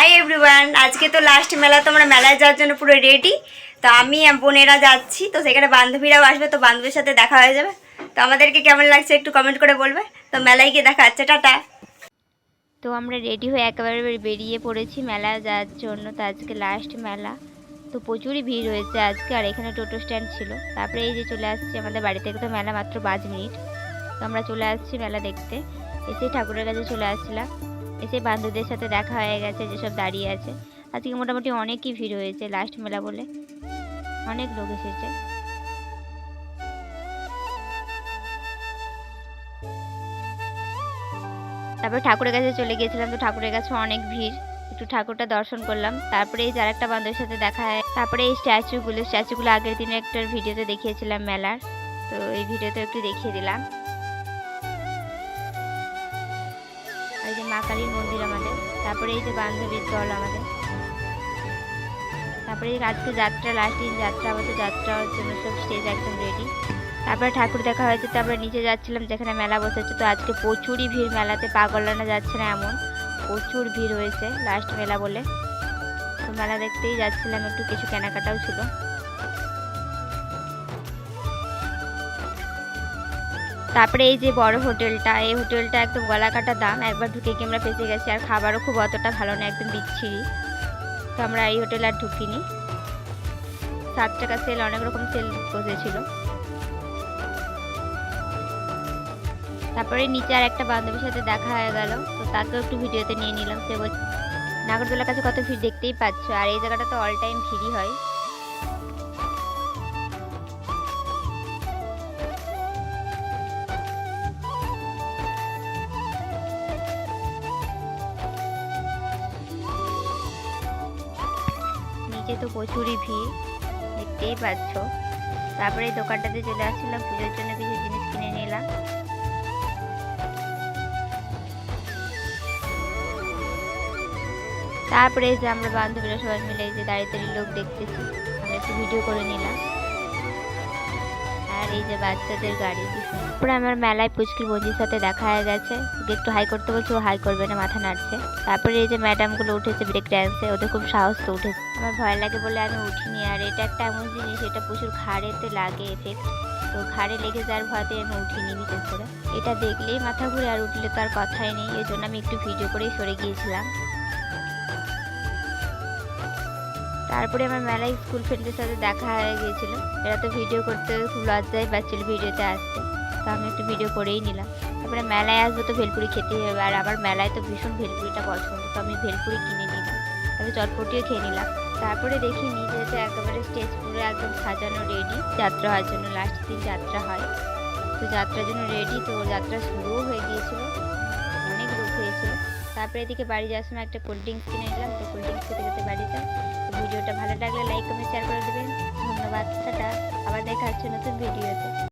Hi everyone, আজকে তো last মেলা, তো আমরা মেলায় যাওয়ার জন্য পুরো রেডি। তো আমি বোনেরা যাচ্ছি, তো সেখানে বান্ধবীরাও আসবে, তো বান্ধবীর সাথে দেখা হয়ে যাবে। তো আমাদেরকে কেমন লাগছে একটু কমেন্ট করে বলবে। তো মেলায় গিয়ে দেখা হচ্ছে, টাটা। তো আমরা রেডি হয়ে একেবারে বেরিয়ে পড়েছি মেলা যাওয়ার জন্য। তো আজকে লাস্ট মেলা, তো প্রচুরই ভিড় হয়েছে আজকে। আর এখানে টোটো স্ট্যান্ড ছিল। তারপরে এই যে চলে আসছি আমাদের বাড়ি থেকে, তো মেলা মাত্র 5 মিনিট। তো আমরা চলে আসছি মেলা দেখতে। এসে ঠাকুরের কাছে চলে আসছিলাম, এসে বান্ধবীদের সাথে দেখা হয়ে গেছে, যেসব দাঁড়িয়ে আছে। আজকে মোটামুটি অনেকই ভিড় হয়েছে, লাস্ট মেলা বলে অনেক লোক এসেছে। তারপরে ঠাকুরের কাছে চলে গিয়েছিলাম, তো ঠাকুরের কাছে অনেক ভিড়, একটু ঠাকুরটা দর্শন করলাম। তারপরে এই যার একটা বান্ধবীর সাথে দেখা হয়। তারপরে এই স্ট্যাচুগুলো আগের দিনে একটা ভিডিওতে দেখিয়েছিলাম মেলার, তো এই ভিডিওতে একটু দেখিয়ে দিলাম। এই যে মা কালীর মন্দির আমাদের। তারপরে এই যে বান্ধবীর দল আমাদের। তারপরে আজকে যাত্রা, লাস্ট দিন যাত্রা, আমাদের যাত্রার জন্য সব স্টেজ একদম রেডি। তারপরে ঠাকুর দেখা হয়েছে। তারপরে নিচে যাচ্ছিলাম যেখানে মেলা বসেছে। তো আজকে প্রচুরই ভিড় মেলাতে, পাগল আনা যাচ্ছে না এমন, প্রচুর ভিড় হয়েছে লাস্ট মেলা বলে। তো মেলা দেখতেই যাচ্ছিলাম, একটু কিছু কেনাকাটাও ছিল। তারপরে এই যে বড় হোটেলটা, এই হোটেলটা একদম গলা কাটা দাম, একবার ঢুকে গিয়ে আমরা ফেসে গেছি। আর খাবারও খুব অতটা ভালো না, একদম বিচ্ছিরি। তো আমরা এই হোটেলে আর ঢুকিনি। 7 টাকা সেল, অনেক রকম সেল বসেছিল। তারপরে নিচে আর একটা বান্ধবীর সাথে দেখা হয়ে গেল, তো তাকেও একটু ভিডিওতে নিয়ে নিলাম। সে বলছে নাগরদোলার কাছে কত ভিড় দেখতেই পাচ্ছ, আর এই জায়গাটা তো অল টাইম ভিড়ই হয়। নিচে তো প্রচুরই ভিড় দেখতেই পাচ্ছ। তারপরে এই দোকানটাতে চলে আসছিলাম, পুজোর জন্য কিছু জিনিস কিনে নিলাম। তারপরে এই যে আমরা বান্ধবীরা সবাই মিলে এই যে দাঁড়িয়ে দাঁড়িয়ে লোক দেখতেছি, আমরা একটু ভিডিও করে নিলাম। আর এই যে বাচ্চাদের গাড়ি। তারপরে আমার মেলায় পুচকির বন্ধুর সাথে দেখা হয়ে গেছে, ওকে একটু হাই করতে বলছে, ও হাই করবে না, মাথা নাড়ছে। তারপরে এই যে ম্যাডামগুলো উঠেছে ব্রেক ড্যান্সে, ওদের খুব সাহস তো উঠেছে। আমার ভয় লাগে বলে আমি উঠিনি। আর এটা একটা এমন জিনিস, এটা প্রচুর ঘাড়েতে লাগে এফেক্ট, তো ঘাড়ে লেগে যাওয়ার ভয়তে আমি উঠিনি বিশেষ করে। এটা দেখলেই মাথা ঘুরে, আর উঠলে তো আর কথাই নেই। এই জন্য আমি একটু ভিডিও করেই সরে গিয়েছিলাম। তারপরে আমার মেলায় স্কুল ফ্রেন্ডদের সাথে দেখা হয়ে গিয়েছিল। এরা তো ভিডিও করতে খুব লজ্জাই পাচ্ছিল ভিডিওতে আসতে, তো আমি একটু ভিডিও করেই নিলাম। তারপরে মেলায় আসবো তো ভেলপুরি খেতেই হবে, আর আমার মেলায় তো ভীষণ ভেলপুরিটা পছন্দ, তো আমি ভেলপুরি কিনে নিলাম। তারপরে চটপটিও খেয়ে নিলাম। তারপরে দেখি যেহেতু একেবারে স্টেজ পুরো একদম সাজানো রেডি যাত্রা হওয়ার জন্য, লাস্ট দিন যাত্রা হয়, তো যাত্রার জন্য রেডি। তো যাত্রা শুরুও হয়ে গিয়েছিল, অনেক লোক হয়েছিল। তারপরে এদিকে বাড়ি যাওয়ার সময় একটা কোল্ড ড্রিঙ্কস কিনে নিলাম, তো কোল্ড ড্রিঙ্কস খেতে খেতে বাড়ি যাই। ভিডিওটা ভালো লাগলে লাইক কমেন্ট শেয়ার করে দেবেন। ধন্যবাদ, টাটা। আবার দেখা হচ্ছে নতুন ভিডিওতে।